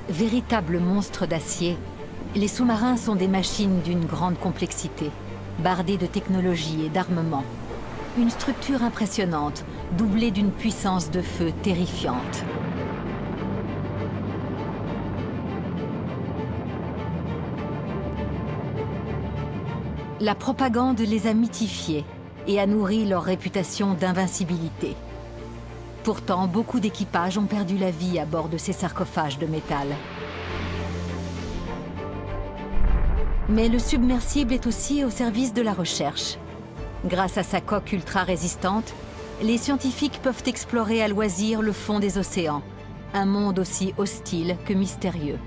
Véritables monstres d'acier, les sous-marins sont des machines d'une grande complexité, bardées de technologie et d'armement. Une structure impressionnante, doublée d'une puissance de feu terrifiante. La propagande les a mythifiés et a nourri leur réputation d'invincibilité. Pourtant, beaucoup d'équipages ont perdu la vie à bord de ces sarcophages de métal. Mais le submersible est aussi au service de la recherche. Grâce à sa coque ultra résistante, les scientifiques peuvent explorer à loisir le fond des océans, un monde aussi hostile que mystérieux.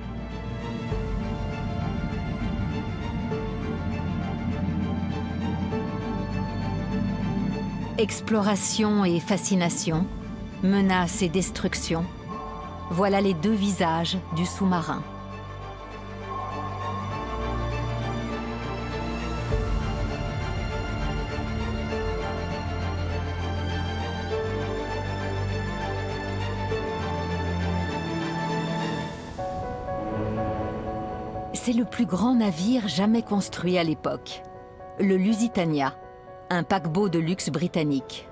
Exploration et fascination, menace et destruction, voilà les deux visages du sous-marin. C'est le plus grand navire jamais construit à l'époque, le Lusitania, un paquebot de luxe britannique.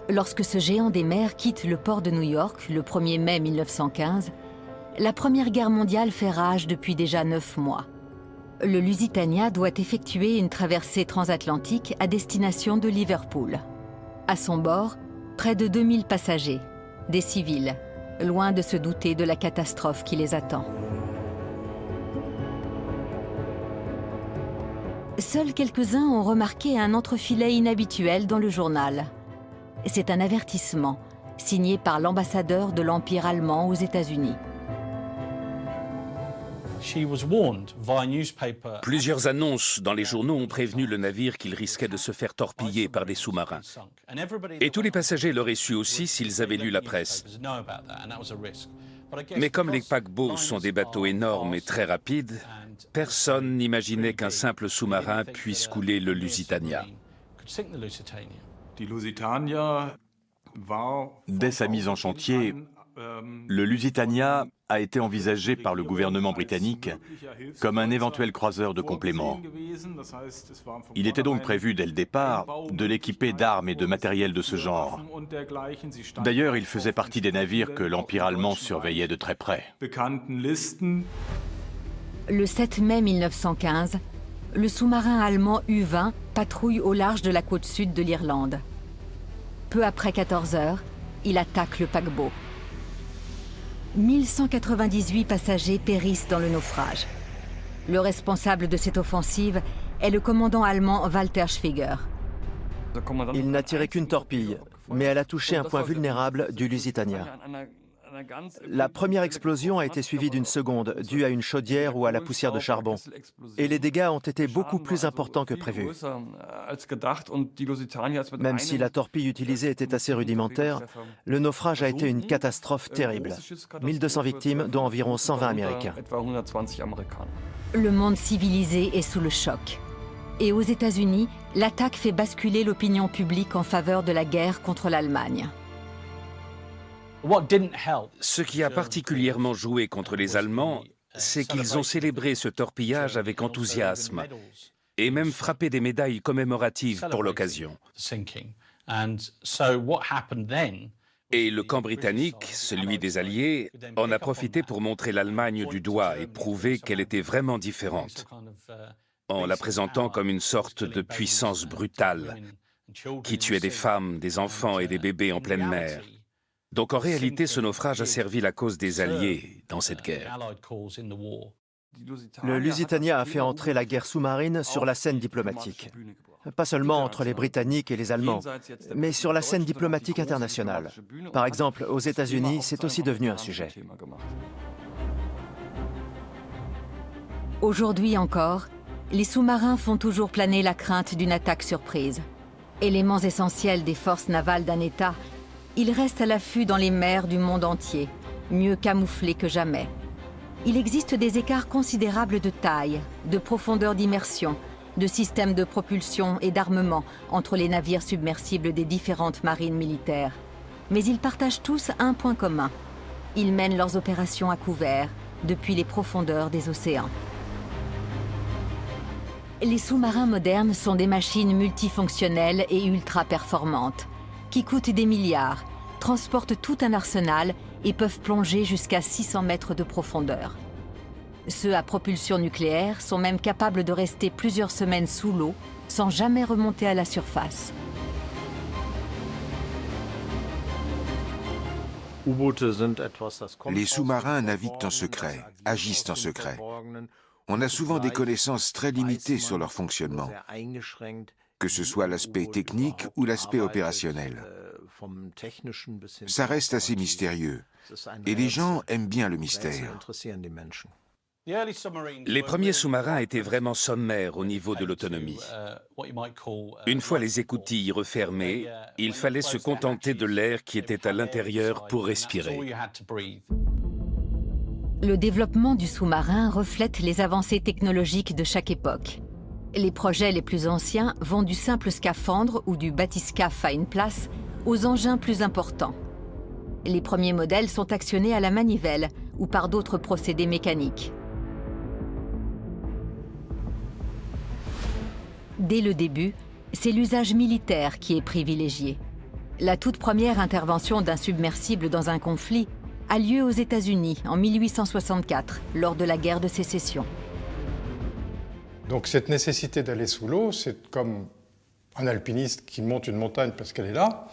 Lorsque ce géant des mers quitte le port de New York le 1er mai 1915, la Première Guerre mondiale fait rage depuis déjà 9 mois. Le Lusitania doit effectuer une traversée transatlantique à destination de Liverpool. À son bord, près de 2000 passagers, des civils, loin de se douter de la catastrophe qui les attend. Seuls quelques-uns ont remarqué un entrefilet inhabituel dans le journal. C'est un avertissement, signé par l'ambassadeur de l'Empire allemand aux États-Unis. Plusieurs annonces dans les journaux ont prévenu le navire qu'il risquait de se faire torpiller par des sous-marins. Et tous les passagers l'auraient su aussi s'ils avaient lu la presse. Mais comme les paquebots sont des bateaux énormes et très rapides, personne n'imaginait qu'un simple sous-marin puisse couler le Lusitania. Dès sa mise en chantier, le Lusitania a été envisagé par le gouvernement britannique comme un éventuel croiseur de complément. Il était donc prévu dès le départ de l'équiper d'armes et de matériel de ce genre. D'ailleurs, il faisait partie des navires que l'Empire allemand surveillait de très près. Le 7 mai 1915, le sous-marin allemand U-20 patrouille au large de la côte sud de l'Irlande. Peu après 14 heures, il attaque le paquebot. 1198 passagers périssent dans le naufrage. Le responsable de cette offensive est le commandant allemand Walter Schwieger. Il n'a tiré qu'une torpille, mais elle a touché un point vulnérable du Lusitania. La première explosion a été suivie d'une seconde, due à une chaudière ou à la poussière de charbon. Et les dégâts ont été beaucoup plus importants que prévu. Même si la torpille utilisée était assez rudimentaire, le naufrage a été une catastrophe terrible. 1200 victimes, dont environ 120 Américains. Le monde civilisé est sous le choc. Et aux États-Unis, l'attaque fait basculer l'opinion publique en faveur de la guerre contre l'Allemagne. Ce qui a particulièrement joué contre les Allemands, c'est qu'ils ont célébré ce torpillage avec enthousiasme et même frappé des médailles commémoratives pour l'occasion. Et le camp britannique, celui des Alliés, en a profité pour montrer l'Allemagne du doigt et prouver qu'elle était vraiment différente, en la présentant comme une sorte de puissance brutale qui tuait des femmes, des enfants et des bébés en pleine mer. Donc en réalité, ce naufrage a servi la cause des Alliés dans cette guerre. Le Lusitania a fait entrer la guerre sous-marine sur la scène diplomatique. Pas seulement entre les Britanniques et les Allemands, mais sur la scène diplomatique internationale. Par exemple, aux États-Unis, c'est aussi devenu un sujet. Aujourd'hui encore, les sous-marins font toujours planer la crainte d'une attaque surprise. Éléments essentiels des forces navales d'un État, ils restent à l'affût dans les mers du monde entier, mieux camouflés que jamais. Il existe des écarts considérables de taille, de profondeur d'immersion, de systèmes de propulsion et d'armement entre les navires submersibles des différentes marines militaires. Mais ils partagent tous un point commun, Ils mènent leurs opérations à couvert, depuis les profondeurs des océans. Les sous-marins modernes sont des machines multifonctionnelles et ultra performantes, qui coûtent des milliards, transportent tout un arsenal et peuvent plonger jusqu'à 600 mètres de profondeur. Ceux à propulsion nucléaire sont même capables de rester plusieurs semaines sous l'eau sans jamais remonter à la surface. Les sous-marins naviguent en secret, agissent en secret. On a souvent des connaissances très limitées sur leur fonctionnement, que ce soit l'aspect technique ou l'aspect opérationnel. Ça reste assez mystérieux, et les gens aiment bien le mystère. Les premiers sous-marins étaient vraiment sommaires au niveau de l'autonomie. Une fois les écoutilles refermées, il fallait se contenter de l'air qui était à l'intérieur pour respirer. Le développement du sous-marin reflète les avancées technologiques de chaque époque. Les projets les plus anciens vont du simple scaphandre ou du bathyscaphe à une place aux engins plus importants. Les premiers modèles sont actionnés à la manivelle ou par d'autres procédés mécaniques. Dès le début, c'est l'usage militaire qui est privilégié. La toute première intervention d'un submersible dans un conflit a lieu aux États-Unis en 1864, lors de la guerre de sécession. Donc cette nécessité d'aller sous l'eau, c'est comme un alpiniste qui monte une montagne parce qu'elle est là.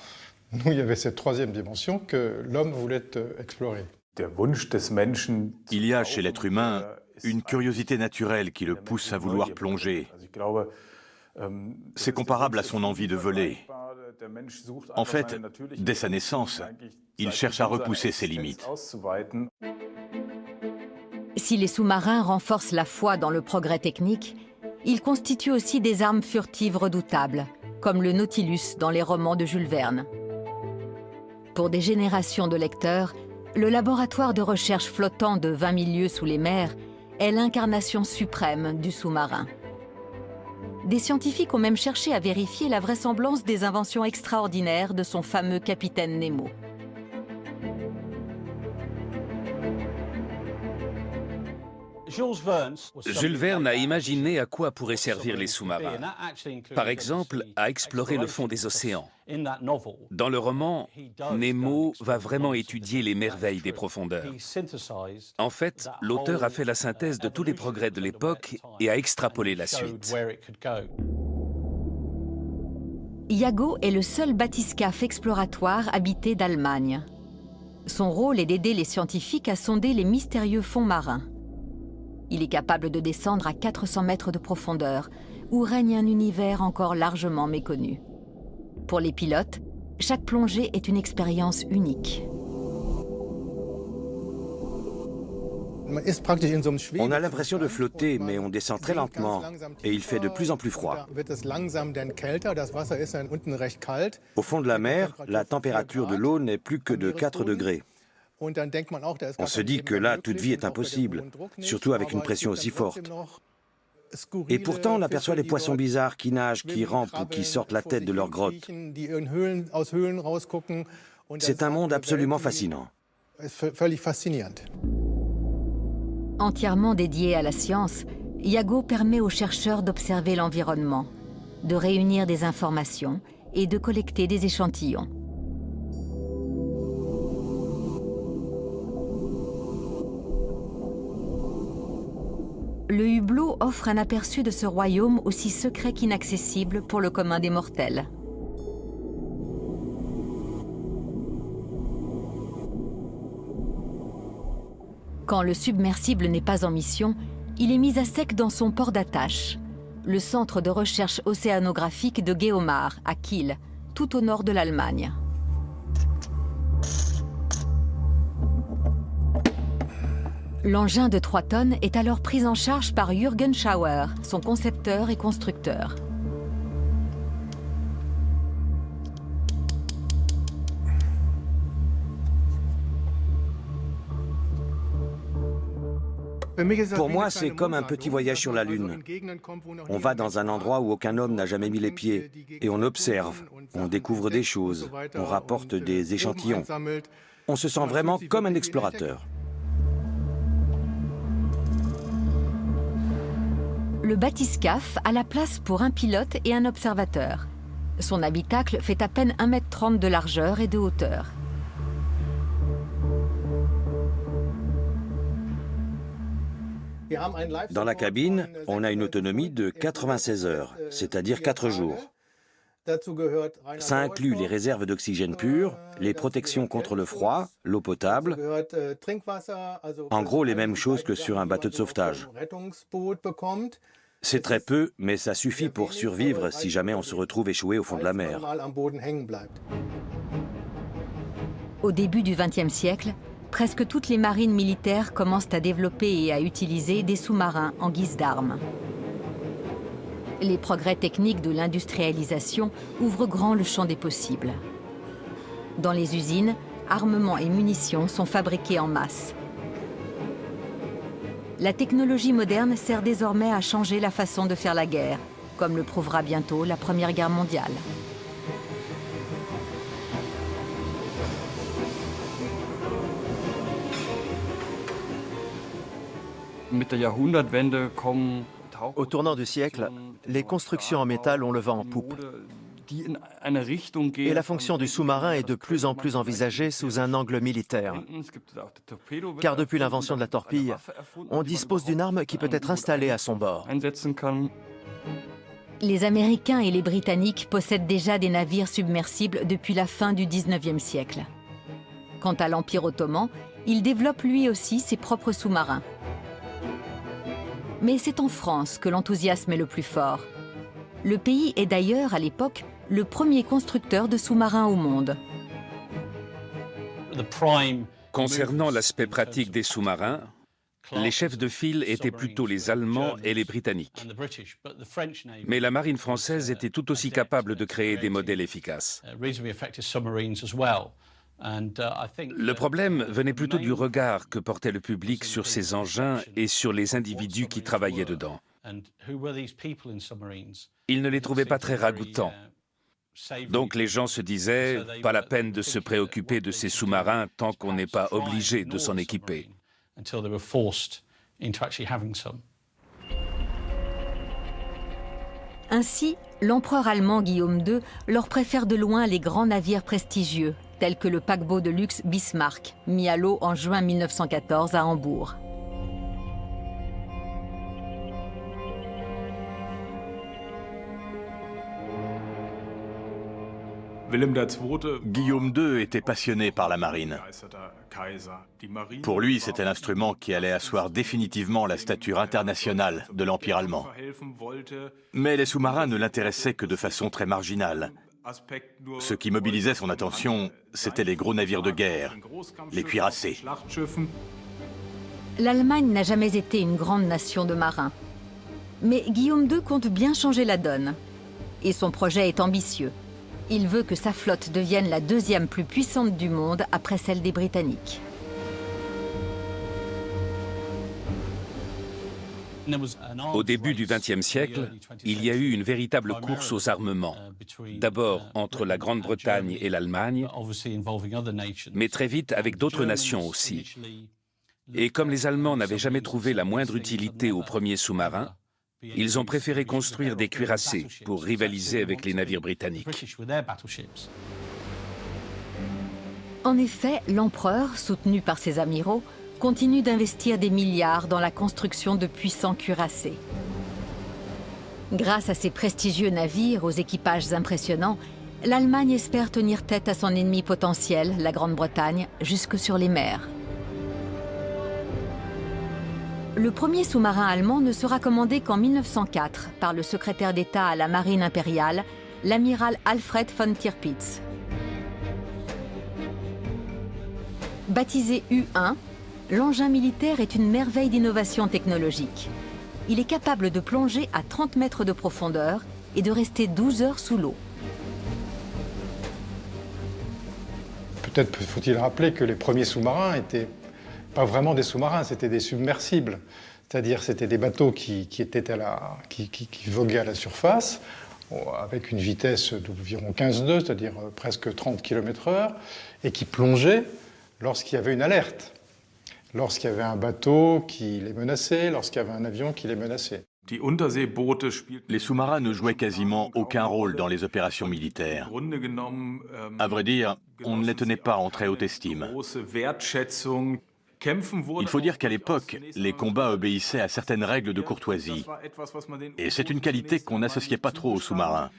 Nous, il y avait cette troisième dimension que l'homme voulait explorer. Il y a chez l'être humain une curiosité naturelle qui le pousse à vouloir plonger. C'est comparable à son envie de voler. En fait, dès sa naissance, il cherche à repousser ses limites. Si les sous-marins renforcent la foi dans le progrès technique, ils constituent aussi des armes furtives redoutables, comme le Nautilus dans les romans de Jules Verne. Pour des générations de lecteurs, le laboratoire de recherche flottant de 20 000 lieues sous les mers est l'incarnation suprême du sous-marin. Des scientifiques ont même cherché à vérifier la vraisemblance des inventions extraordinaires de son fameux capitaine Nemo. Jules Verne a imaginé à quoi pourraient servir les sous-marins. Par exemple, à explorer le fond des océans. Dans le roman, Nemo va vraiment étudier les merveilles des profondeurs. En fait, l'auteur a fait la synthèse de tous les progrès de l'époque et a extrapolé la suite. Iago est le seul bathyscaphe exploratoire habité d'Allemagne. Son rôle est d'aider les scientifiques à sonder les mystérieux fonds marins. Il est capable de descendre à 400 mètres de profondeur, où règne un univers encore largement méconnu. Pour les pilotes, chaque plongée est une expérience unique. On a l'impression de flotter, mais on descend très lentement et il fait de plus en plus froid. Au fond de la mer, la température de l'eau n'est plus que de 4 degrés. On se dit que là, toute vie est impossible, surtout avec une pression aussi forte. Et pourtant, on aperçoit les poissons bizarres qui nagent, qui rampent ou qui sortent la tête de leur grotte. C'est un monde absolument fascinant. Entièrement dédié à la science, Iago permet aux chercheurs d'observer l'environnement, de réunir des informations et de collecter des échantillons. Le hublot offre un aperçu de ce royaume aussi secret qu'inaccessible pour le commun des mortels. Quand le submersible n'est pas en mission, il est mis à sec dans son port d'attache, le centre de recherche océanographique de Geomar, à Kiel, tout au nord de l'Allemagne. L'engin de 3 tonnes est alors pris en charge par Jürgen Schauer, son concepteur et constructeur. Pour moi, c'est comme un petit voyage sur la Lune. On va dans un endroit où aucun homme n'a jamais mis les pieds, et on observe, on découvre des choses, on rapporte des échantillons. on se sent vraiment comme un explorateur. Le bathyscaphe a la place pour un pilote et un observateur. Son habitacle fait à peine 1,30 m de largeur et de hauteur. Dans la cabine, on a une autonomie de 96 heures, c'est-à-dire 4 jours. Ça inclut les réserves d'oxygène pur, les protections contre le froid, l'eau potable, en gros les mêmes choses que sur un bateau de sauvetage. C'est très peu, mais ça suffit pour survivre si jamais on se retrouve échoué au fond de la mer. Au début du XXe siècle, presque toutes les marines militaires commencent à développer et à utiliser des sous-marins en guise d'armes. Les progrès techniques de l'industrialisation ouvrent grand le champ des possibles. Dans les usines, armements et munitions sont fabriqués en masse. La technologie moderne sert désormais à changer la façon de faire la guerre, comme le prouvera bientôt la Première Guerre mondiale. Au tournant du siècle, les constructions en métal ont le vent en poupe. Et la fonction du sous-marin est de plus en plus envisagée sous un angle militaire. Car depuis l'invention de la torpille, on dispose d'une arme qui peut être installée à son bord. Les Américains et les Britanniques possèdent déjà des navires submersibles depuis la fin du XIXe siècle. Quant à l'Empire ottoman, il développe lui aussi ses propres sous-marins. Mais c'est en France que l'enthousiasme est le plus fort. Le pays est d'ailleurs, à l'époque, le premier constructeur de sous-marins au monde. Concernant l'aspect pratique des sous-marins, les chefs de file étaient plutôt les Allemands et les Britanniques. Mais la marine française était tout aussi capable de créer des modèles efficaces. Le problème venait plutôt du regard que portait le public sur ces engins et sur les individus qui travaillaient dedans. Ils ne les trouvaient pas très ragoûtants. Donc les gens se disaient, pas la peine de se préoccuper de ces sous-marins tant qu'on n'est pas obligé de s'en équiper. Ainsi, l'empereur allemand Guillaume II leur préfère de loin les grands navires prestigieux, tels que le paquebot de luxe Bismarck, mis à l'eau en juin 1914 à Hambourg. Guillaume II était passionné par la marine. Pour lui, c'était l'instrument qui allait asseoir définitivement la stature internationale de l'Empire allemand. Mais les sous-marins ne l'intéressaient que de façon très marginale. Ce qui mobilisait son attention, c'était les gros navires de guerre, les cuirassés. L'Allemagne n'a jamais été une grande nation de marins. Mais Guillaume II compte bien changer la donne. Et son projet est ambitieux. Il veut que sa flotte devienne la deuxième plus puissante du monde après celle des Britanniques. Au début du XXe siècle, il y a eu une véritable course aux armements. D'abord entre la Grande-Bretagne et l'Allemagne, mais très vite avec d'autres nations aussi. Et comme les Allemands n'avaient jamais trouvé la moindre utilité aux premiers sous-marins, ils ont préféré construire des cuirassés pour rivaliser avec les navires britanniques. En effet, l'empereur, soutenu par ses amiraux, continue d'investir des milliards dans la construction de puissants cuirassés. Grâce à ces prestigieux navires aux équipages impressionnants, l'Allemagne espère tenir tête à son ennemi potentiel, la Grande-Bretagne, jusque sur les mers. Le premier sous-marin allemand ne sera commandé qu'en 1904 par le secrétaire d'État à la marine impériale, l'amiral Alfred von Tirpitz. Baptisé U-1, l'engin militaire est une merveille d'innovation technologique. Il est capable de plonger à 30 mètres de profondeur et de rester 12 heures sous l'eau. Peut-être faut-il rappeler que les premiers sous-marins étaient pas vraiment des sous-marins, c'était des submersibles. C'est-à-dire c'était des bateaux qui voguaient à la surface avec une vitesse d'environ 15 nœuds, c'est-à-dire presque 30 km/h, et qui plongeaient lorsqu'il y avait une alerte, lorsqu'il y avait un bateau qui les menaçait, lorsqu'il y avait un avion qui les menaçait. Les sous-marins ne jouaient quasiment aucun rôle dans les opérations militaires. À vrai dire, on ne les tenait pas en très haute estime. Il faut dire qu'à l'époque, les combats obéissaient à certaines règles de courtoisie. Et c'est une qualité qu'on n'associait pas trop aux sous-marins.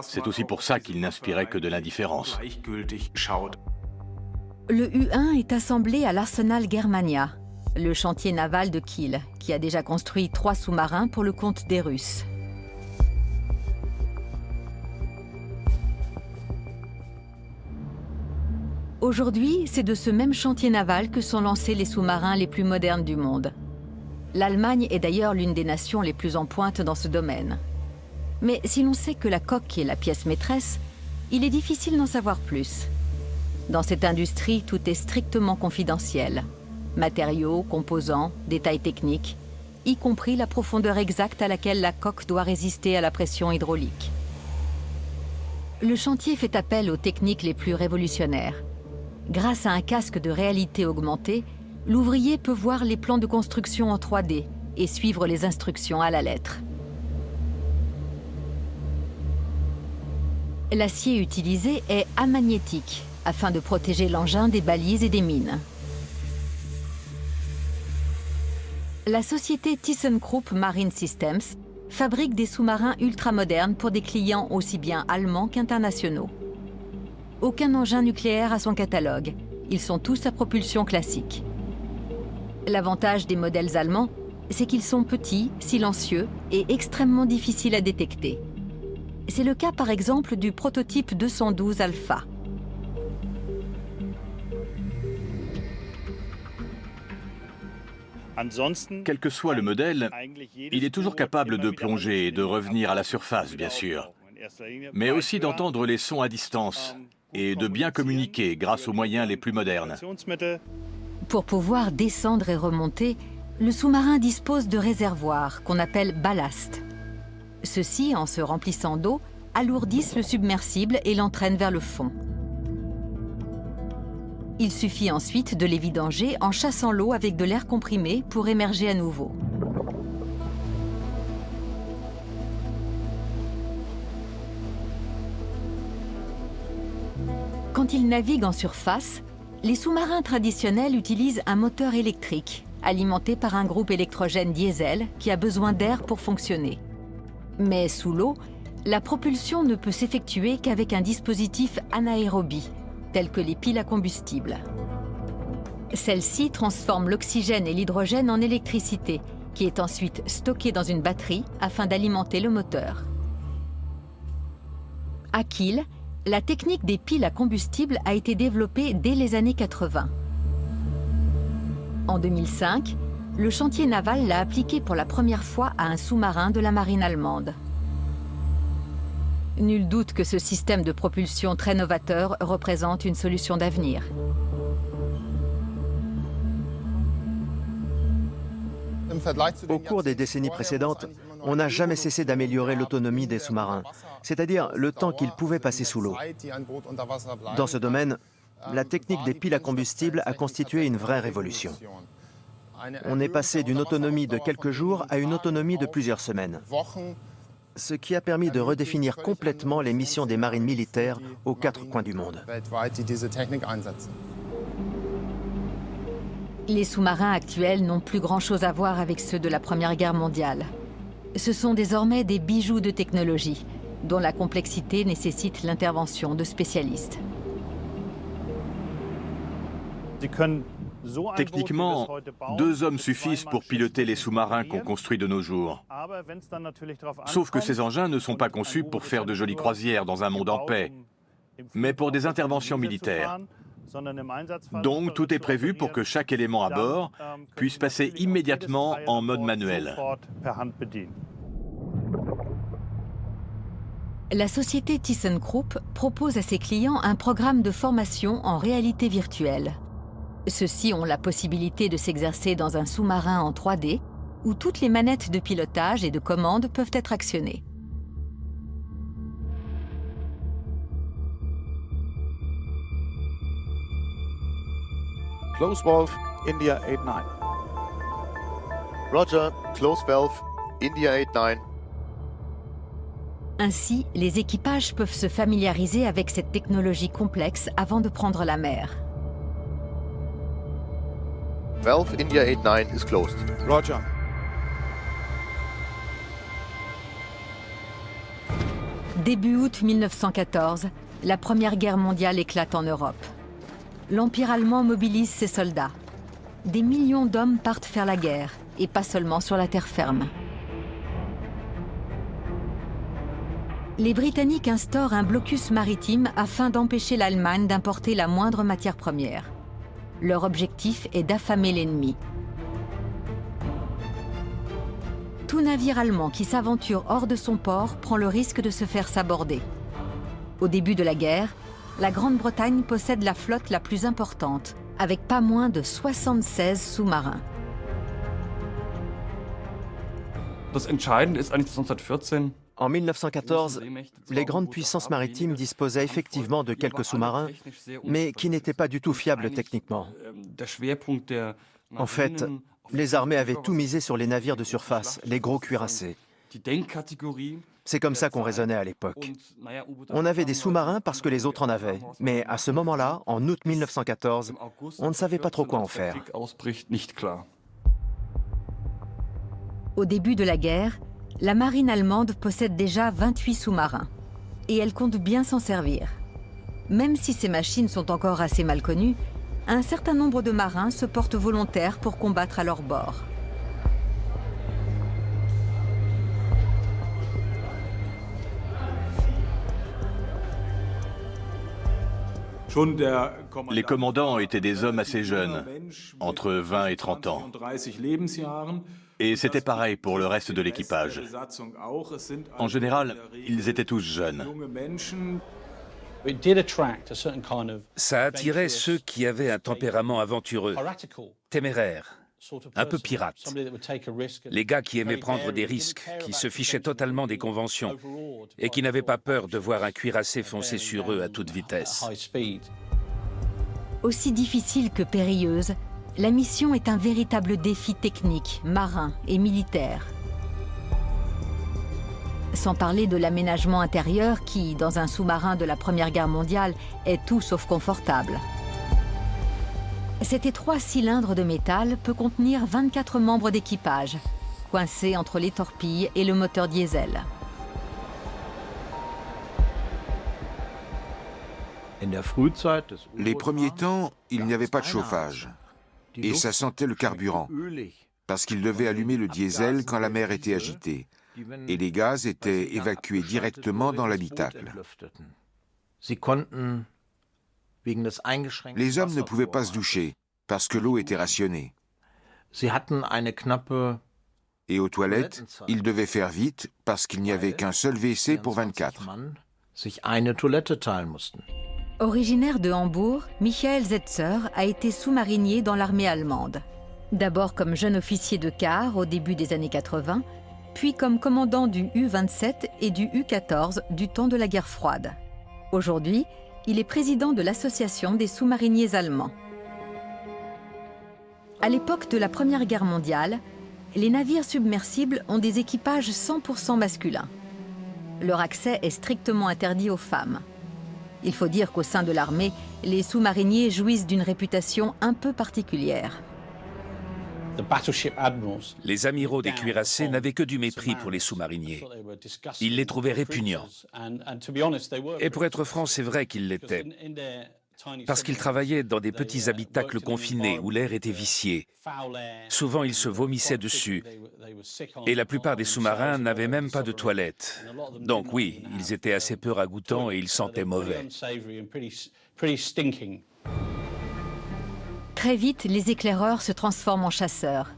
C'est aussi pour ça qu'ils n'inspiraient que de l'indifférence. Le U-1 est assemblé à l'Arsenal Germania, le chantier naval de Kiel, qui a déjà construit 3 sous-marins pour le compte des Russes. Aujourd'hui, c'est de ce même chantier naval que sont lancés les sous-marins les plus modernes du monde. L'Allemagne est d'ailleurs l'une des nations les plus en pointe dans ce domaine. Mais si l'on sait que la coque est la pièce maîtresse, il est difficile d'en savoir plus. Dans cette industrie, tout est strictement confidentiel. Matériaux, composants, détails techniques, y compris la profondeur exacte à laquelle la coque doit résister à la pression hydraulique. Le chantier fait appel aux techniques les plus révolutionnaires. Grâce à un casque de réalité augmentée, l'ouvrier peut voir les plans de construction en 3D et suivre les instructions à la lettre. L'acier utilisé est amagnétique, afin de protéger l'engin des balises et des mines. La société ThyssenKrupp Marine Systems fabrique des sous-marins ultramodernes pour des clients aussi bien allemands qu'internationaux. Aucun engin nucléaire à son catalogue. Ils sont tous à propulsion classique. L'avantage des modèles allemands, c'est qu'ils sont petits, silencieux et extrêmement difficiles à détecter. C'est le cas par exemple du prototype 212 Alpha. Quel que soit le modèle, il est toujours capable de plonger et de revenir à la surface, bien sûr, mais aussi d'entendre les sons à distance et de bien communiquer grâce aux moyens les plus modernes. Pour pouvoir descendre et remonter, le sous-marin dispose de réservoirs qu'on appelle ballast. Ceux-ci, en se remplissant d'eau, alourdissent le submersible et l'entraînent vers le fond. Il suffit ensuite de les vidanger en chassant l'eau avec de l'air comprimé pour émerger à nouveau. Quand ils naviguent en surface, les sous-marins traditionnels utilisent un moteur électrique, alimenté par un groupe électrogène diesel qui a besoin d'air pour fonctionner. Mais sous l'eau, la propulsion ne peut s'effectuer qu'avec un dispositif anaérobie, tel que les piles à combustible. Celles-ci transforment l'oxygène et l'hydrogène en électricité, qui est ensuite stockée dans une batterie afin d'alimenter le moteur. À Kiel, la technique des piles à combustible a été développée dès les années 80. En 2005, le chantier naval l'a appliquée pour la première fois à un sous-marin de la marine allemande. Nul doute que ce système de propulsion très novateur représente une solution d'avenir. Au cours des décennies précédentes, on n'a jamais cessé d'améliorer l'autonomie des sous-marins, c'est-à-dire le temps qu'ils pouvaient passer sous l'eau. Dans ce domaine, la technique des piles à combustible a constitué une vraie révolution. On est passé d'une autonomie de quelques jours à une autonomie de plusieurs semaines, ce qui a permis de redéfinir complètement les missions des marines militaires aux 4 coins du monde. Les sous-marins actuels n'ont plus grand-chose à voir avec ceux de la Première Guerre mondiale. Ce sont désormais des bijoux de technologie, dont la complexité nécessite l'intervention de spécialistes. Techniquement, 2 hommes suffisent pour piloter les sous-marins qu'on construit de nos jours. Sauf que ces engins ne sont pas conçus pour faire de jolies croisières dans un monde en paix, mais pour des interventions militaires. Donc tout est prévu pour que chaque élément à bord puisse passer immédiatement en mode manuel. La société ThyssenKrupp propose à ses clients un programme de formation en réalité virtuelle. Ceux-ci ont la possibilité de s'exercer dans un sous-marin en 3D où toutes les manettes de pilotage et de commande peuvent être actionnées. Close valve, India 89. Roger, close valve, India 89. Ainsi, les équipages peuvent se familiariser avec cette technologie complexe avant de prendre la mer. Valve India 89 is closed. Roger. Début août 1914, la Première Guerre mondiale éclate en Europe. L'Empire allemand mobilise ses soldats. Des millions d'hommes partent faire la guerre, et pas seulement sur la terre ferme. Les Britanniques instaurent un blocus maritime afin d'empêcher l'Allemagne d'importer la moindre matière première. Leur objectif est d'affamer l'ennemi. Tout navire allemand qui s'aventure hors de son port prend le risque de se faire saborder. Au début de la guerre, la Grande-Bretagne possède la flotte la plus importante, avec pas moins de 76 sous-marins. Das Entscheidende ist eigentlich 1914. En 1914, les grandes puissances maritimes disposaient effectivement de quelques sous-marins, mais qui n'étaient pas du tout fiables techniquement. En fait, les armées avaient tout misé sur les navires de surface, les gros cuirassés. C'est comme ça qu'on raisonnait à l'époque. On avait des sous-marins parce que les autres en avaient, mais à ce moment-là, en août 1914, on ne savait pas trop quoi en faire. Au début de la guerre, la marine allemande possède déjà 28 sous-marins. Et elle compte bien s'en servir. Même si ces machines sont encore assez mal connues, un certain nombre de marins se portent volontaires pour combattre à leur bord. Les commandants étaient des hommes assez jeunes, entre 20 et 30 ans. Et c'était pareil pour le reste de l'équipage. En général, ils étaient tous jeunes. Ça attirait ceux qui avaient un tempérament aventureux, téméraire, un peu pirate. Les gars qui aimaient prendre des risques, qui se fichaient totalement des conventions et qui n'avaient pas peur de voir un cuirassé foncer sur eux à toute vitesse. Aussi difficile que périlleuse, la mission est un véritable défi technique, marin et militaire. Sans parler de l'aménagement intérieur qui, dans un sous-marin de la Première Guerre mondiale, est tout sauf confortable. Cet étroit cylindre de métal peut contenir 24 membres d'équipage, coincés entre les torpilles et le moteur diesel. Les premiers temps, il n'y avait pas de chauffage. Et ça sentait le carburant, parce qu'il devait allumer le diesel quand la mer était agitée. Et les gaz étaient évacués directement dans l'habitacle. Les hommes ne pouvaient pas se doucher, parce que l'eau était rationnée. Et aux toilettes, ils devaient faire vite, parce qu'il n'y avait qu'un seul WC pour 24. Originaire de Hambourg, Michael Zetzer a été sous-marinier dans l'armée allemande. D'abord comme jeune officier de quart au début des années 80, puis comme commandant du U-27 et du U-14 du temps de la guerre froide. Aujourd'hui, il est président de l'Association des sous-mariniers allemands. À l'époque de la Première Guerre mondiale, les navires submersibles ont des équipages 100% masculins. Leur accès est strictement interdit aux femmes. Il faut dire qu'au sein de l'armée, les sous-mariniers jouissent d'une réputation un peu particulière. Les amiraux des cuirassés n'avaient que du mépris pour les sous-mariniers. Ils les trouvaient répugnants. Et pour être franc, c'est vrai qu'ils l'étaient. Parce qu'ils travaillaient dans des petits habitacles confinés où l'air était vicié. Souvent, ils se vomissaient dessus. Et la plupart des sous-marins n'avaient même pas de toilettes. Donc oui, ils étaient assez peu ragoûtants et ils sentaient mauvais. Très vite, les éclaireurs se transforment en chasseurs.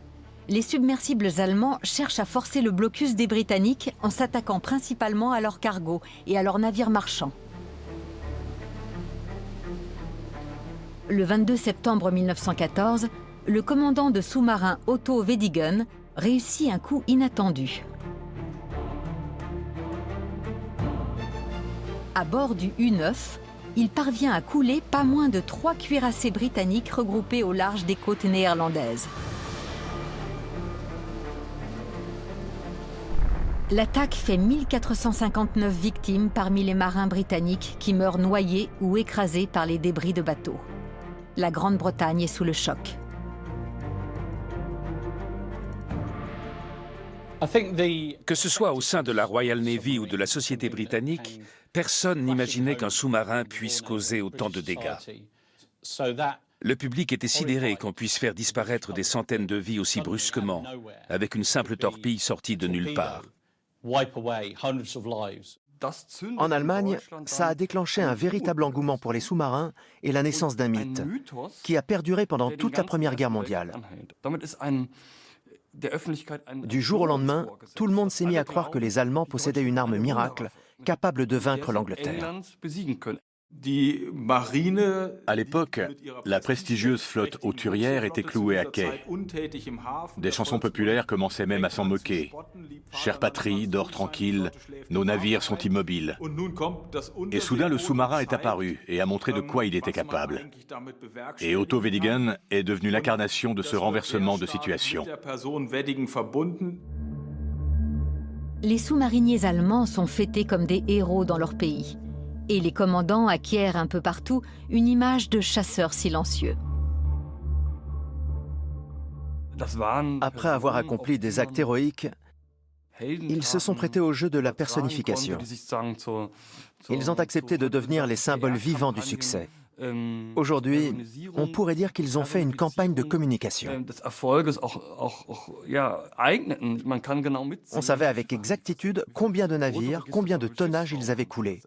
Les submersibles allemands cherchent à forcer le blocus des Britanniques en s'attaquant principalement à leurs cargos et à leurs navires marchands. Le 22 septembre 1914, le commandant de sous-marin Otto Wedigen réussit un coup inattendu. À bord du U-9, il parvient à couler pas moins de 3 cuirassés britanniques regroupés au large des côtes néerlandaises. L'attaque fait 1459 victimes parmi les marins britanniques qui meurent noyés ou écrasés par les débris de bateaux. La Grande-Bretagne est sous le choc. Que ce soit au sein de la Royal Navy ou de la société britannique, personne n'imaginait qu'un sous-marin puisse causer autant de dégâts. Le public était sidéré qu'on puisse faire disparaître des centaines de vies aussi brusquement, avec une simple torpille sortie de nulle part. En Allemagne, ça a déclenché un véritable engouement pour les sous-marins et la naissance d'un mythe qui a perduré pendant toute la Première Guerre mondiale. Du jour au lendemain, tout le monde s'est mis à croire que les Allemands possédaient une arme miracle capable de vaincre l'Angleterre. À l'époque, la prestigieuse flotte hauturière était clouée à quai. Des chansons populaires commençaient même à s'en moquer. « Chère patrie, dors tranquille, nos navires sont immobiles. » Et soudain, le sous-marin est apparu et a montré de quoi il était capable. Et Otto Weddigen est devenu l'incarnation de ce renversement de situation. Les sous-mariniers allemands sont fêtés comme des héros dans leur pays. Et les commandants acquièrent un peu partout une image de chasseurs silencieux. Après avoir accompli des actes héroïques, ils se sont prêtés au jeu de la personnification. Ils ont accepté de devenir les symboles vivants du succès. Aujourd'hui, on pourrait dire qu'ils ont fait une campagne de communication. On savait avec exactitude combien de navires, combien de tonnages ils avaient coulé.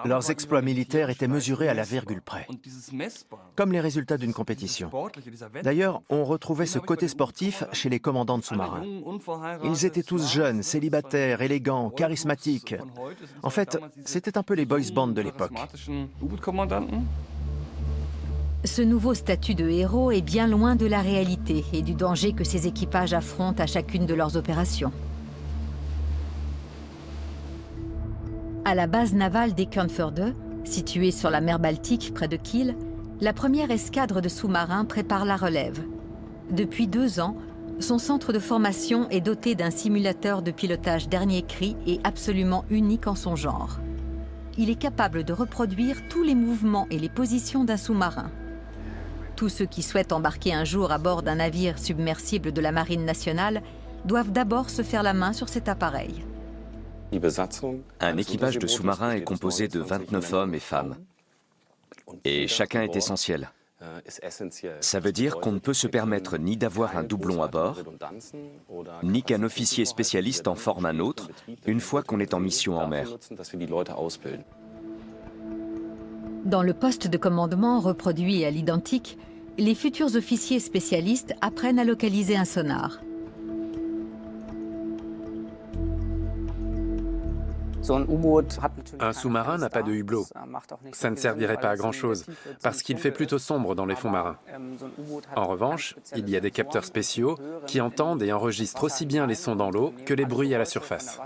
Leurs exploits militaires étaient mesurés à la virgule près, comme les résultats d'une compétition. D'ailleurs, on retrouvait ce côté sportif chez les commandants de sous-marins. Ils étaient tous jeunes, célibataires, élégants, charismatiques. En fait, c'était un peu les boys bands de l'époque. Ce nouveau statut de héros est bien loin de la réalité et du danger que ces équipages affrontent à chacune de leurs opérations. À la base navale d'Eckernförde, située sur la mer Baltique près de Kiel, la première escadre de sous-marins prépare la relève. Depuis 2 ans, son centre de formation est doté d'un simulateur de pilotage dernier cri et absolument unique en son genre. Il est capable de reproduire tous les mouvements et les positions d'un sous-marin. Tous ceux qui souhaitent embarquer un jour à bord d'un navire submersible de la Marine nationale doivent d'abord se faire la main sur cet appareil. Un équipage de sous-marins est composé de 29 hommes et femmes. Et chacun est essentiel. Ça veut dire qu'on ne peut se permettre ni d'avoir un doublon à bord, ni qu'un officier spécialiste en forme un autre, une fois qu'on est en mission en mer. Dans le poste de commandement reproduit à l'identique, les futurs officiers spécialistes apprennent à localiser un sonar. Un sous-marin n'a pas de hublot. Ça ne servirait pas à grand-chose, parce qu'il fait plutôt sombre dans les fonds marins. En revanche, il y a des capteurs spéciaux qui entendent et enregistrent aussi bien les sons dans l'eau que les bruits à la surface.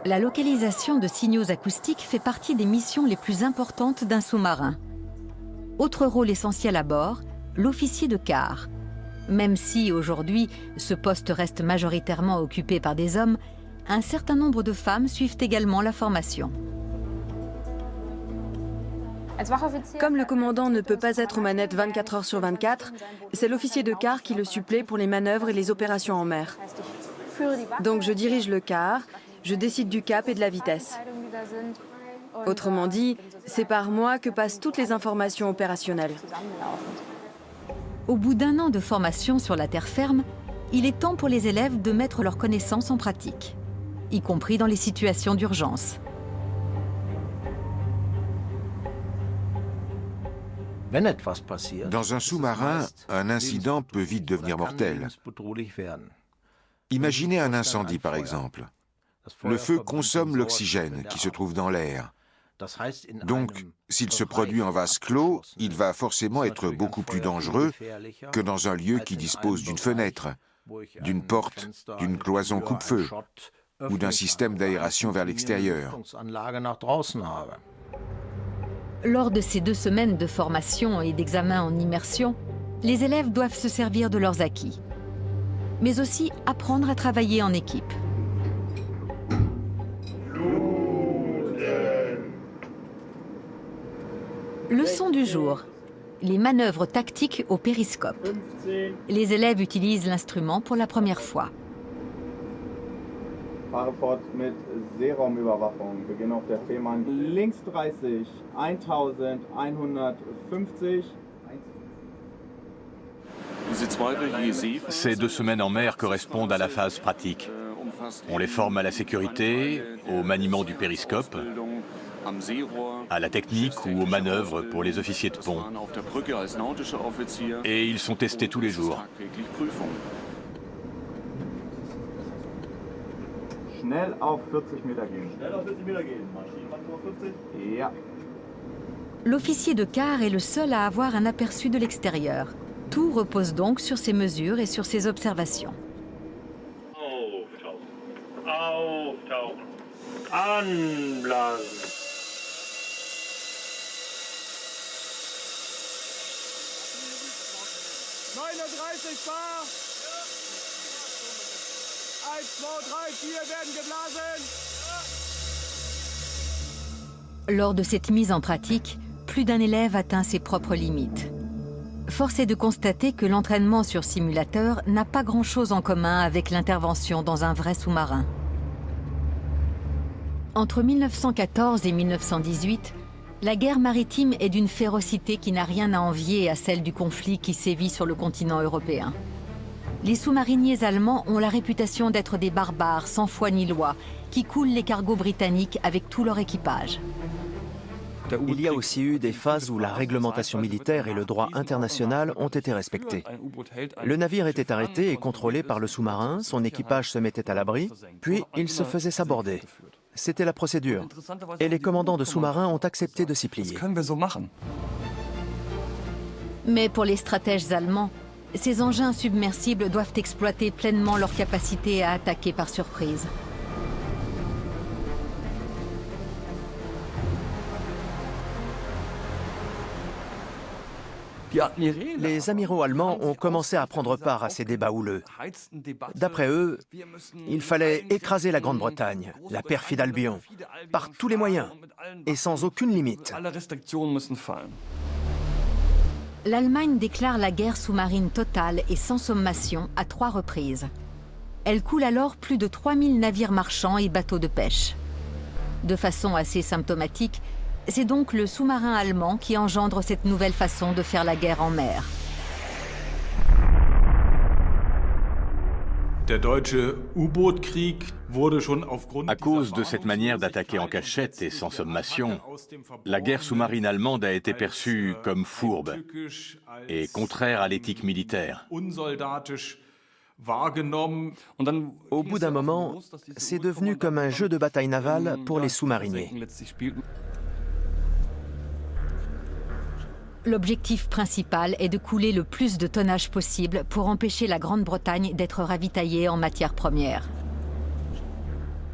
La localisation de signaux acoustiques fait partie des missions les plus importantes d'un sous-marin. Autre rôle essentiel à bord, l'officier de quart. Même si, aujourd'hui, ce poste reste majoritairement occupé par des hommes, un certain nombre de femmes suivent également la formation. Comme le commandant ne peut pas être aux manettes 24 heures sur 24, c'est l'officier de quart qui le supplée pour les manœuvres et les opérations en mer. Donc je dirige le quart, je décide du cap et de la vitesse. Autrement dit, c'est par moi que passent toutes les informations opérationnelles. Au bout d'1 an de formation sur la terre ferme, il est temps pour les élèves de mettre leurs connaissances en pratique, y compris dans les situations d'urgence. Dans un sous-marin, un incident peut vite devenir mortel. Imaginez un incendie, par exemple. Le feu consomme l'oxygène qui se trouve dans l'air. Donc, s'il se produit en vase clos, il va forcément être beaucoup plus dangereux que dans un lieu qui dispose d'une fenêtre, d'une porte, d'une cloison coupe-feu. ou d'un système d'aération vers l'extérieur. Lors de ces 2 semaines de formation et d'examen en immersion, les élèves doivent se servir de leurs acquis, mais aussi apprendre à travailler en équipe. Leçon du jour. Les manœuvres tactiques au périscope. Les élèves utilisent l'instrument pour la première fois. Fahre fort mit Seeraumüberwachung. Beginn auf der Fehmarn. Links 30, 1150. Ces 2 semaines en mer correspondent à la phase pratique. On les forme à la sécurité, au maniement du périscope, à la technique ou aux manœuvres pour les officiers de pont. Et ils sont testés tous les jours. Schnell auf 40 Meter gehen. Schnell auf 40 Meter gehen. Maschinenmann 40. Ja. L'officier de quart est le seul à avoir un aperçu de l'extérieur. Tout repose donc sur ses mesures et sur ses observations. Auftauchen. Auftauchen. Anblasen. Bar. 1, 2, 3, 4 werden geblasen. Lors de cette mise en pratique, plus d'un élève atteint ses propres limites. Force est de constater que l'entraînement sur simulateur n'a pas grand-chose en commun avec l'intervention dans un vrai sous-marin. Entre 1914 et 1918, la guerre maritime est d'une férocité qui n'a rien à envier à celle du conflit qui sévit sur le continent européen. Les sous-mariniers allemands ont la réputation d'être des barbares sans foi ni loi, qui coulent les cargos britanniques avec tout leur équipage. Il y a aussi eu des phases où la réglementation militaire et le droit international ont été respectés. Le navire était arrêté et contrôlé par le sous-marin, son équipage se mettait à l'abri, puis il se faisait saborder. C'était la procédure. Et les commandants de sous-marins ont accepté de s'y plier. Mais pour les stratèges allemands, ces engins submersibles doivent exploiter pleinement leur capacité à attaquer par surprise. Les amiraux allemands ont commencé à prendre part à ces débats houleux. D'après eux, il fallait écraser la Grande-Bretagne, la perfide Albion, par tous les moyens et sans aucune limite. L'Allemagne déclare la guerre sous-marine totale et sans sommation à 3 reprises. Elle coule alors plus de 3000 navires marchands et bateaux de pêche. De façon assez symptomatique, c'est donc le sous-marin allemand qui engendre cette nouvelle façon de faire la guerre en mer. À cause de cette manière d'attaquer en cachette et sans sommation, la guerre sous-marine allemande a été perçue comme fourbe et contraire à l'éthique militaire. Au bout d'un moment, c'est devenu comme un jeu de bataille navale pour les sous-mariniers. L'objectif principal est de couler le plus de tonnage possible pour empêcher la Grande-Bretagne d'être ravitaillée en matières premières.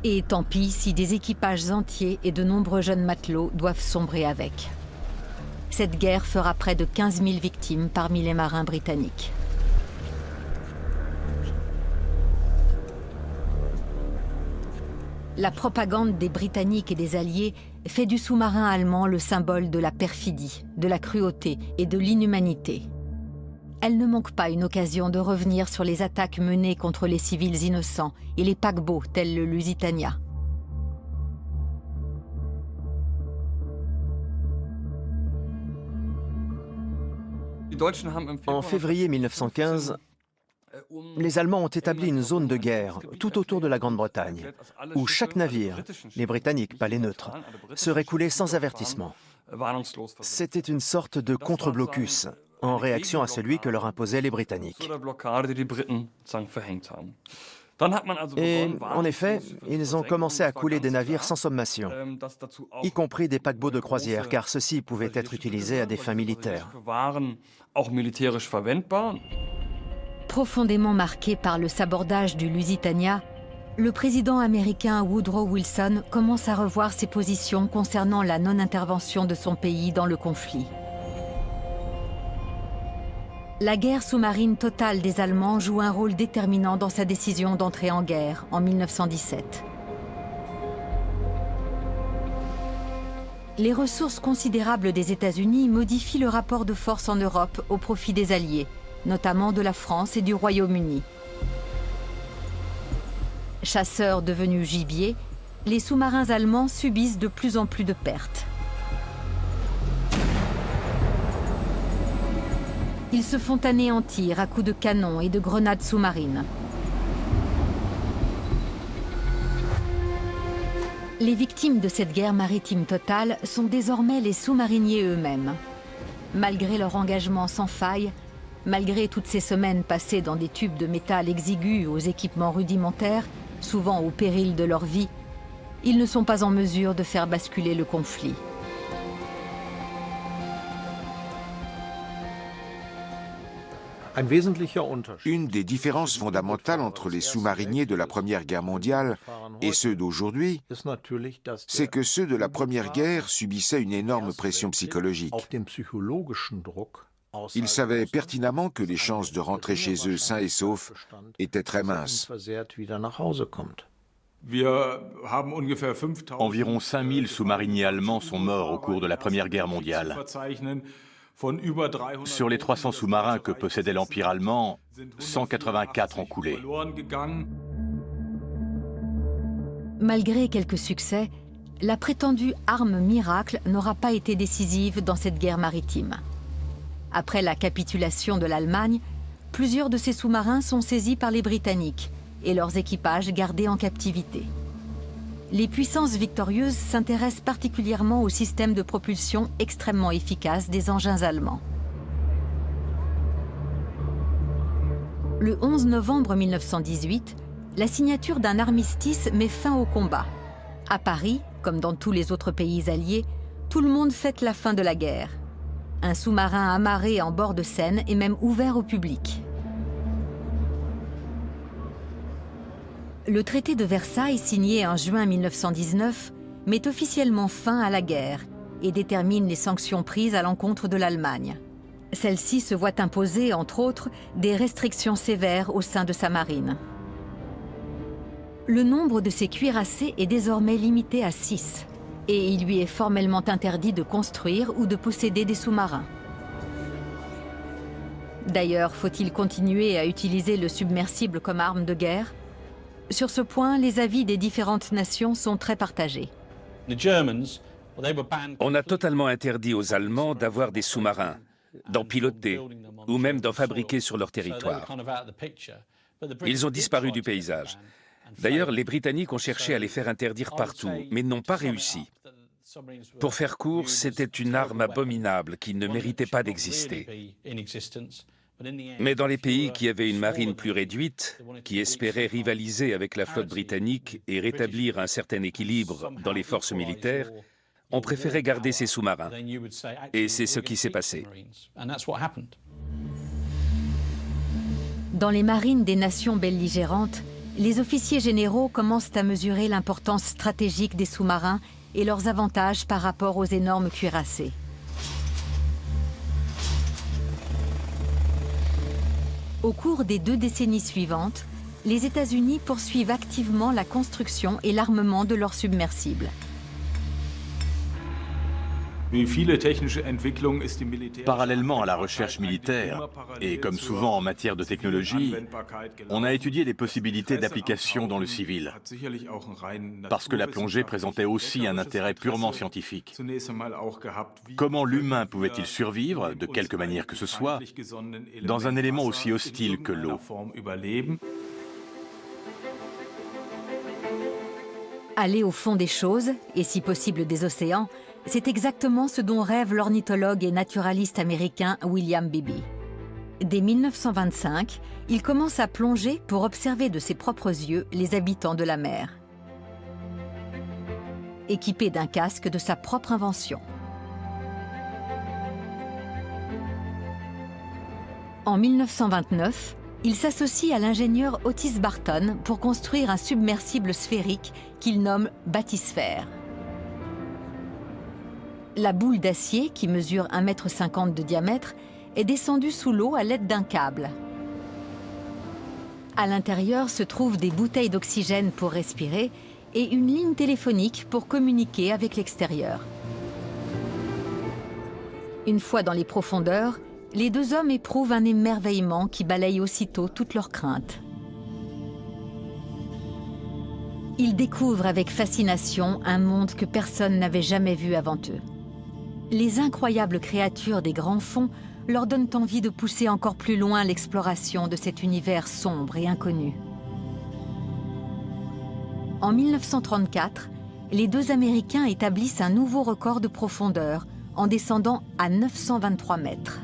Et tant pis si des équipages entiers et de nombreux jeunes matelots doivent sombrer avec. Cette guerre fera près de 15 000 victimes parmi les marins britanniques. La propagande des Britanniques et des Alliés fait du sous-marin allemand le symbole de la perfidie, de la cruauté et de l'inhumanité. Elle ne manque pas une occasion de revenir sur les attaques menées contre les civils innocents et les paquebots tels le Lusitania. En février 1915, les Allemands ont établi une zone de guerre tout autour de la Grande-Bretagne, où chaque navire, les Britanniques, pas les neutres, serait coulé sans avertissement. C'était une sorte de contre-blocus, en réaction à celui que leur imposaient les Britanniques. Et en effet, ils ont commencé à couler des navires sans sommation, y compris des paquebots de croisière, car ceux-ci pouvaient être utilisés à des fins militaires. Profondément marqué par le sabordage du Lusitania, le président américain Woodrow Wilson commence à revoir ses positions concernant la non-intervention de son pays dans le conflit. La guerre sous-marine totale des Allemands joue un rôle déterminant dans sa décision d'entrer en guerre en 1917. Les ressources considérables des États-Unis modifient le rapport de force en Europe au profit des Alliés, notamment de la France et du Royaume-Uni. Chasseurs devenus gibier, les sous-marins allemands subissent de plus en plus de pertes. Ils se font anéantir à coups de canon et de grenades sous-marines. Les victimes de cette guerre maritime totale sont désormais les sous-mariniers eux-mêmes. Malgré leur engagement sans faille, malgré toutes ces semaines passées dans des tubes de métal exigus aux équipements rudimentaires, souvent au péril de leur vie, ils ne sont pas en mesure de faire basculer le conflit. Une des différences fondamentales entre les sous-mariniers de la Première Guerre mondiale et ceux d'aujourd'hui, c'est que ceux de la Première Guerre subissaient une énorme pression psychologique. Ils savaient pertinemment que les chances de rentrer chez eux sains et saufs étaient très minces. Environ 5000 sous-mariniers allemands sont morts au cours de la Première Guerre mondiale. Sur les 300 sous-marins que possédait l'Empire allemand, 184 ont coulé. Malgré quelques succès, la prétendue arme miracle n'aura pas été décisive dans cette guerre maritime. Après la capitulation de l'Allemagne, plusieurs de ces sous-marins sont saisis par les Britanniques et leurs équipages gardés en captivité. Les puissances victorieuses s'intéressent particulièrement au système de propulsion extrêmement efficace des engins allemands. Le 11 novembre 1918, la signature d'un armistice met fin au combat. À Paris, comme dans tous les autres pays alliés, tout le monde fête la fin de la guerre. Un sous-marin amarré en bord de Seine est même ouvert au public. Le traité de Versailles, signé en juin 1919, met officiellement fin à la guerre et détermine les sanctions prises à l'encontre de l'Allemagne. Celle-ci se voit imposer, entre autres, des restrictions sévères au sein de sa marine. Le nombre de ses cuirassés est désormais limité à 6, et il lui est formellement interdit de construire ou de posséder des sous-marins. D'ailleurs, faut-il continuer à utiliser le submersible comme arme de guerre ? Sur ce point, les avis des différentes nations sont très partagés. On a totalement interdit aux Allemands d'avoir des sous-marins, d'en piloter ou même d'en fabriquer sur leur territoire. Ils ont disparu du paysage. D'ailleurs, les Britanniques ont cherché à les faire interdire partout, mais n'ont pas réussi. Pour faire court, c'était une arme abominable qui ne méritait pas d'exister. Mais dans les pays qui avaient une marine plus réduite, qui espéraient rivaliser avec la flotte britannique et rétablir un certain équilibre dans les forces militaires, on préférait garder ces sous-marins. Et c'est ce qui s'est passé. Dans les marines des nations belligérantes, les officiers généraux commencent à mesurer l'importance stratégique des sous-marins et leurs avantages par rapport aux énormes cuirassés. Au cours des 2 décennies suivantes, les États-Unis poursuivent activement la construction et l'armement de leurs submersibles. Parallèlement à la recherche militaire, et comme souvent en matière de technologie, on a étudié les possibilités d'application dans le civil, parce que la plongée présentait aussi un intérêt purement scientifique. Comment l'humain pouvait-il survivre, de quelque manière que ce soit, dans un élément aussi hostile que l'eau ? Aller au fond des choses, et si possible des océans, c'est exactement ce dont rêve l'ornithologue et naturaliste américain William Beebe. Dès 1925, il commence à plonger pour observer de ses propres yeux les habitants de la mer. Équipé d'un casque de sa propre invention. En 1929, Il s'associe à l'ingénieur Otis Barton pour construire un submersible sphérique qu'il nomme Bathysphère. La boule d'acier, qui mesure 1,50 m de diamètre, est descendue sous l'eau à l'aide d'un câble. À l'intérieur se trouvent des bouteilles d'oxygène pour respirer et une ligne téléphonique pour communiquer avec l'extérieur. Une fois dans les profondeurs, les deux hommes éprouvent un émerveillement qui balaye aussitôt toutes leurs craintes. Ils découvrent avec fascination un monde que personne n'avait jamais vu avant eux. Les incroyables créatures des grands fonds leur donnent envie de pousser encore plus loin l'exploration de cet univers sombre et inconnu. En 1934, les deux Américains établissent un nouveau record de profondeur en descendant à 923 mètres.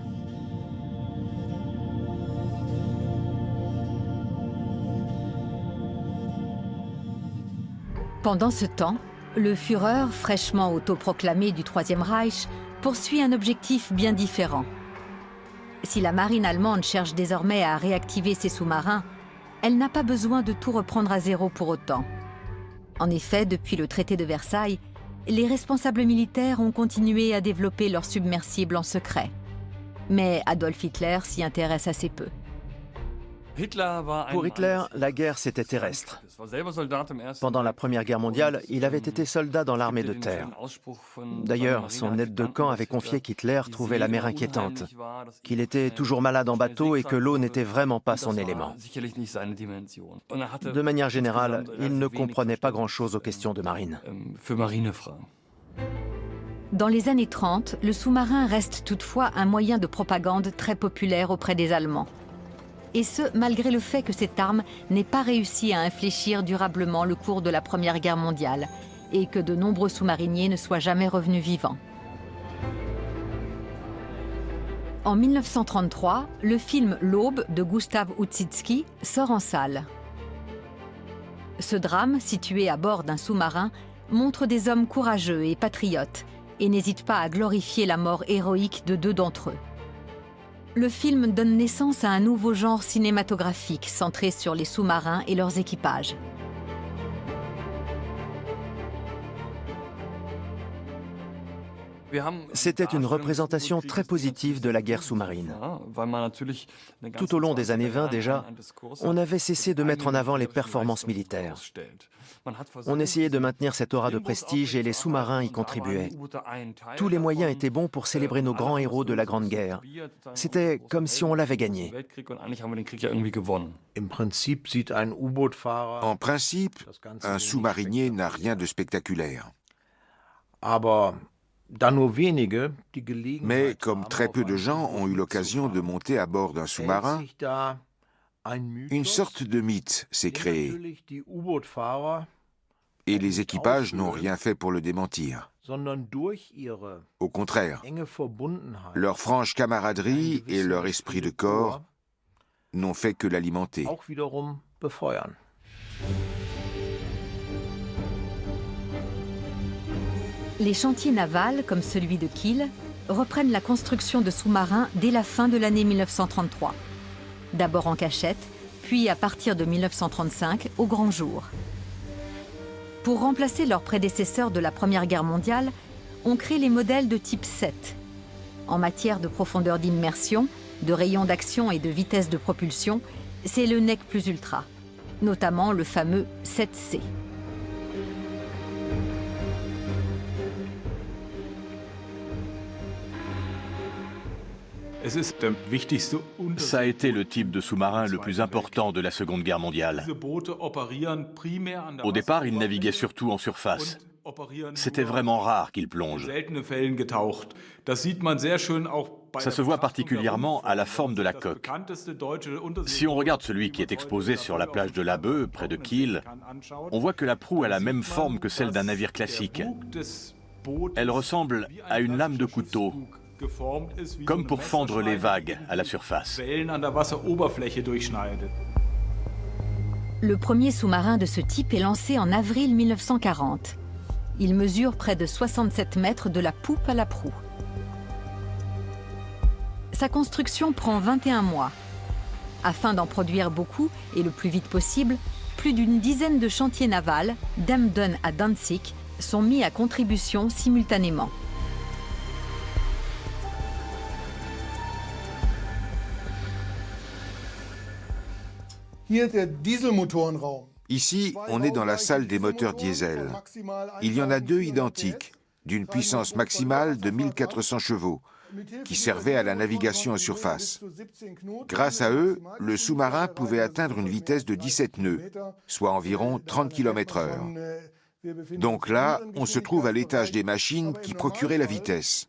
Pendant ce temps, le Führer, fraîchement autoproclamé du Troisième Reich, poursuit un objectif bien différent. Si la marine allemande cherche désormais à réactiver ses sous-marins, elle n'a pas besoin de tout reprendre à zéro pour autant. En effet, depuis le traité de Versailles, les responsables militaires ont continué à développer leurs submersibles en secret. Mais Adolf Hitler s'y intéresse assez peu. Pour Hitler, la guerre, c'était terrestre. Pendant la Première Guerre mondiale, il avait été soldat dans l'armée de terre. D'ailleurs, son aide de camp avait confié qu'Hitler trouvait la mer inquiétante, qu'il était toujours malade en bateau et que l'eau n'était vraiment pas son élément. De manière générale, il ne comprenait pas grand-chose aux questions de marine. Dans les années 30, le sous-marin reste toutefois un moyen de propagande très populaire auprès des Allemands. Et ce, malgré le fait que cette arme n'ait pas réussi à infléchir durablement le cours de la Première Guerre mondiale et que de nombreux sous-mariniers ne soient jamais revenus vivants. En 1933, le film L'Aube de Gustav Ussitski sort en salle. Ce drame, situé à bord d'un sous-marin, montre des hommes courageux et patriotes et n'hésite pas à glorifier la mort héroïque de deux d'entre eux. Le film donne naissance à un nouveau genre cinématographique centré sur les sous-marins et leurs équipages. C'était une représentation très positive de la guerre sous-marine. Tout au long des années 20 déjà, on avait cessé de mettre en avant les performances militaires. On essayait de maintenir cette aura de prestige et les sous-marins y contribuaient. Tous les moyens étaient bons pour célébrer nos grands héros de la Grande Guerre. C'était comme si on l'avait gagné. En principe, un sous-marinier n'a rien de spectaculaire. Mais comme très peu de gens ont eu l'occasion de monter à bord d'un sous-marin, une sorte de mythe s'est créé. Et les équipages n'ont rien fait pour le démentir. Au contraire, leur franche camaraderie et leur esprit de corps n'ont fait que l'alimenter. Les chantiers navals, comme celui de Kiel, reprennent la construction de sous-marins dès la fin de l'année 1933. D'abord en cachette, puis à partir de 1935, au grand jour. Pour remplacer leurs prédécesseurs de la Première Guerre mondiale, on crée les modèles de type 7. En matière de profondeur d'immersion, de rayon d'action et de vitesse de propulsion, c'est le nec plus ultra, notamment le fameux 7C. Ça a été le type de sous-marin le plus important de la Seconde Guerre mondiale. Au départ, ils naviguaient surtout en surface. C'était vraiment rare qu'ils plongent. Ça se voit particulièrement à la forme de la coque. Si on regarde celui qui est exposé sur la plage de Labbé, près de Kiel, on voit que la proue a la même forme que celle d'un navire classique. Elle ressemble à une lame de couteau, comme pour fendre les vagues à la surface. Le premier sous-marin de ce type est lancé en avril 1940. Il mesure près de 67 mètres de la poupe à la proue. Sa construction prend 21 mois. Afin d'en produire beaucoup et le plus vite possible, plus d'une dizaine de chantiers navals, d'Emden à Danzig, sont mis à contribution simultanément. Ici, on est dans la salle des moteurs diesel. Il y en a deux identiques, d'une puissance maximale de 1400 chevaux, qui servaient à la navigation en surface. Grâce à eux, le sous-marin pouvait atteindre une vitesse de 17 nœuds, soit environ 30 km/h. Donc là, on se trouve à l'étage des machines qui procuraient la vitesse.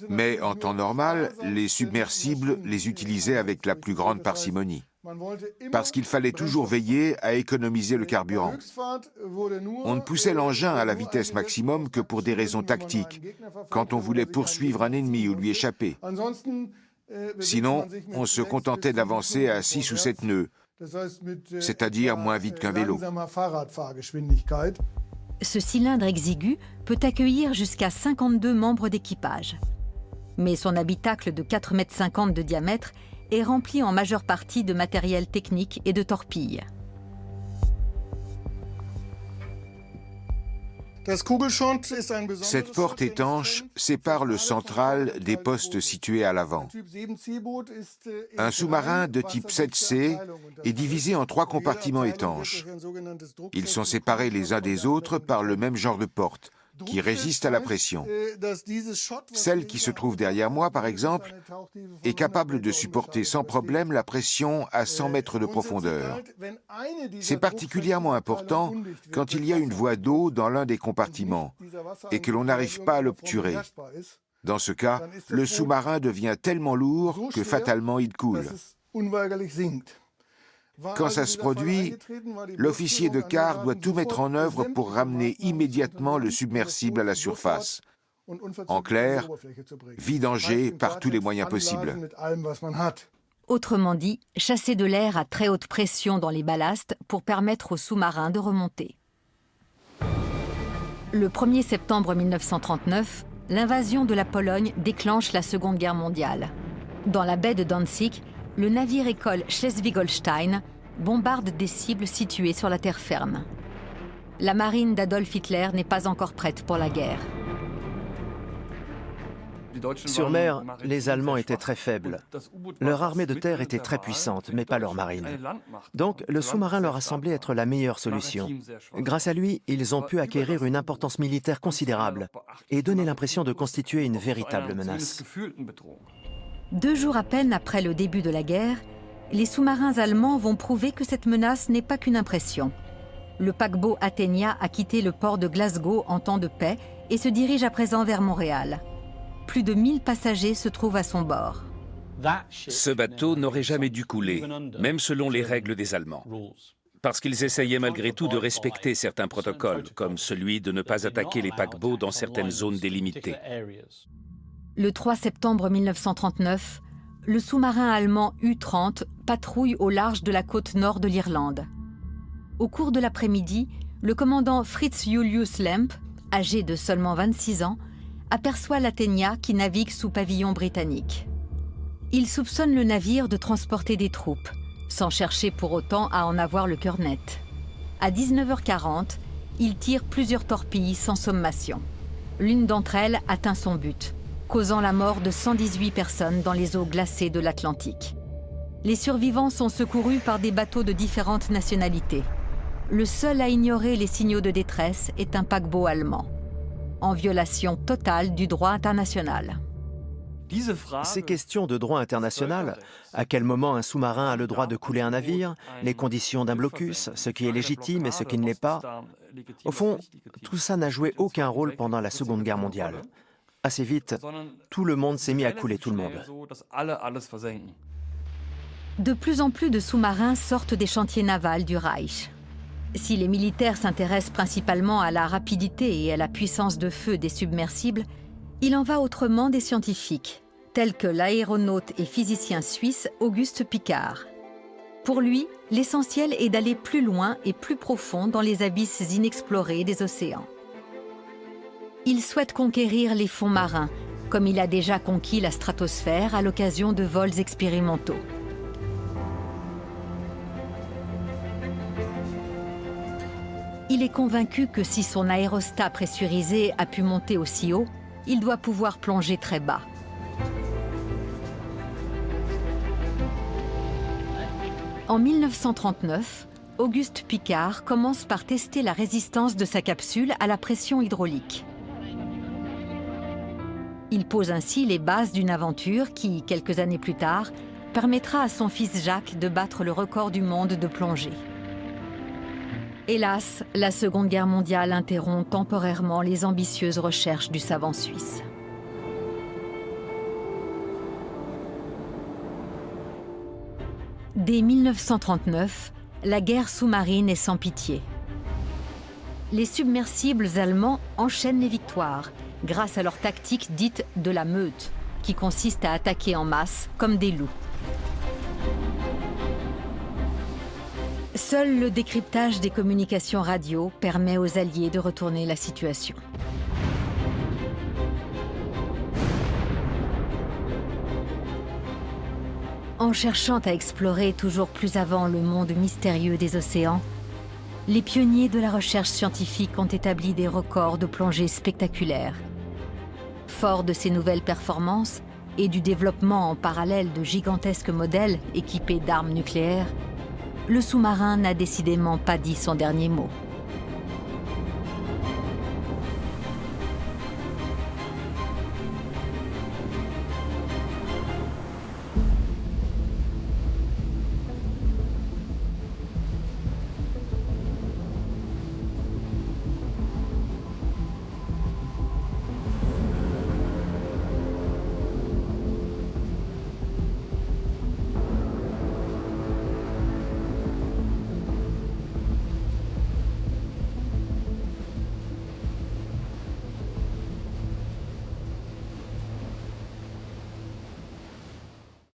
Mais en temps normal, les submersibles les utilisaient avec la plus grande parcimonie, parce qu'il fallait toujours veiller à économiser le carburant. On ne poussait l'engin à la vitesse maximum que pour des raisons tactiques, quand on voulait poursuivre un ennemi ou lui échapper. Sinon, on se contentait d'avancer à 6 ou 7 nœuds, c'est-à-dire moins vite qu'un vélo. Ce cylindre exigu peut accueillir jusqu'à 52 membres d'équipage. Mais son habitacle de 4,50 m de diamètre est rempli en majeure partie de matériel technique et de torpilles. Cette porte étanche sépare le central des postes situés à l'avant. Un sous-marin de type 7C est divisé en 3 compartiments étanches. Ils sont séparés les uns des autres par le même genre de porte, qui résiste à la pression. Celle qui se trouve derrière moi, par exemple, est capable de supporter sans problème la pression à 100 mètres de profondeur. C'est particulièrement important quand il y a une voie d'eau dans l'un des compartiments et que l'on n'arrive pas à l'obturer. Dans ce cas, le sous-marin devient tellement lourd que fatalement il coule. Quand ça se produit, l'officier de quart doit tout mettre en œuvre pour ramener immédiatement le submersible à la surface. En clair, vidanger par tous les moyens possibles. Autrement dit, chasser de l'air à très haute pression dans les ballastes pour permettre au sous-marin de remonter. Le 1er septembre 1939, l'invasion de la Pologne déclenche la Seconde Guerre mondiale. Dans la baie de Danzig, le navire-école Schleswig-Holstein bombarde des cibles situées sur la terre ferme. La marine d'Adolf Hitler n'est pas encore prête pour la guerre. Sur mer, les Allemands étaient très faibles. Leur armée de terre était très puissante, mais pas leur marine. Donc, le sous-marin leur a semblé être la meilleure solution. Grâce à lui, ils ont pu acquérir une importance militaire considérable et donner l'impression de constituer une véritable menace. 2 jours à peine après le début de la guerre, les sous-marins allemands vont prouver que cette menace n'est pas qu'une impression. Le paquebot Athenia a quitté le port de Glasgow en temps de paix et se dirige à présent vers Montréal. Plus de 1000 passagers se trouvent à son bord. Ce bateau n'aurait jamais dû couler, même selon les règles des Allemands. Parce qu'ils essayaient malgré tout de respecter certains protocoles, comme celui de ne pas attaquer les paquebots dans certaines zones délimitées. Le 3 septembre 1939, le sous-marin allemand U-30 patrouille au large de la côte nord de l'Irlande. Au cours de l'après-midi, le commandant Fritz Julius Lemp, âgé de seulement 26 ans, aperçoit l'Athenia qui navigue sous pavillon britannique. Il soupçonne le navire de transporter des troupes, sans chercher pour autant à en avoir le cœur net. À 19h40, il tire plusieurs torpilles sans sommation. L'une d'entre elles atteint son but, causant la mort de 118 personnes dans les eaux glacées de l'Atlantique. Les survivants sont secourus par des bateaux de différentes nationalités. Le seul à ignorer les signaux de détresse est un paquebot allemand, en violation totale du droit international. Ces questions de droit international, à quel moment un sous-marin a le droit de couler un navire, les conditions d'un blocus, ce qui est légitime et ce qui ne l'est pas, au fond, tout ça n'a joué aucun rôle pendant la Seconde Guerre mondiale. Assez vite, tout le monde s'est mis à couler tout le monde. De plus en plus de sous-marins sortent des chantiers navals du Reich. Si les militaires s'intéressent principalement à la rapidité et à la puissance de feu des submersibles, il en va autrement des scientifiques, tels que l'aéronaute et physicien suisse Auguste Piccard. Pour lui, l'essentiel est d'aller plus loin et plus profond dans les abysses inexplorés des océans. Il souhaite conquérir les fonds marins, comme il a déjà conquis la stratosphère à l'occasion de vols expérimentaux. il est convaincu que si son aérostat pressurisé a pu monter aussi haut, il doit pouvoir plonger très bas. En 1939, Auguste Piccard commence par tester la résistance de sa capsule à la pression hydraulique. Il pose ainsi les bases d'une aventure qui, quelques années plus tard, permettra à son fils Jacques de battre le record du monde de plongée. Hélas, la Seconde Guerre mondiale interrompt temporairement les ambitieuses recherches du savant suisse. Dès 1939, la guerre sous-marine est sans pitié. Les submersibles allemands enchaînent les victoires grâce à leur tactique dite de la meute, qui consiste à attaquer en masse comme des loups. Seul le décryptage des communications radio permet aux Alliés de retourner la situation. En cherchant à explorer toujours plus avant le monde mystérieux des océans, les pionniers de la recherche scientifique ont établi des records de plongée spectaculaires. Fort de ces nouvelles performances et du développement en parallèle de gigantesques modèles équipés d'armes nucléaires, le sous-marin n'a décidément pas dit son dernier mot.